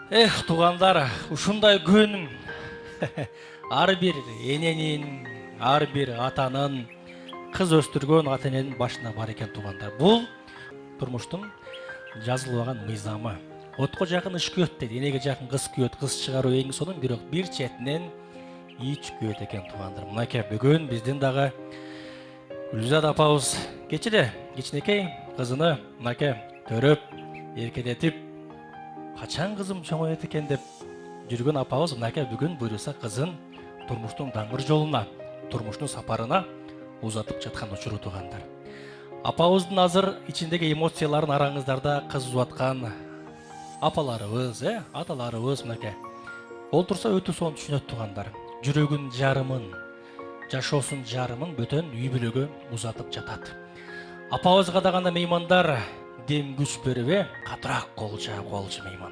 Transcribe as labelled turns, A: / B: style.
A: Туғандар, ушундай күн ар бир эненин, ар бир атанын, кыз өстүргөн ата эненин башына бар экен туғандар. Бул турмуштун жазылбаган мыйзамы. Отко жакын иш күйөт дейт, энеге жакын кыз күйөт, кыз чыгаруу эң сонун, бирок бир четинен ич күйөт экен туғандар. Мынакей бүгүн биздин дагы Гүлзат апабыз кечиде кичинекей кызыны мынакей төрөп, эркелетип, качан кызым чоңоет экен деп жүргөн апабыз мынакей бүгүн буйруса кызын турмуштун даңгыр жолуна, турмуштун сапарына узатып жаткан учуру тугандар. Апабыздын азыр ичиндеги эмоцияларын араңыздарда кыз узаткан апаларыбыз, аталарыбыз мынакей олтурса өтө сонун түшүнөт тугандар. Жүрөгүн жарымын, жашоосун жарымын бөтөн үй бүлөгө узатып жатат. Апабызга дагы меймандар дем күч берип, катыраак кол жаап алчу меймандар.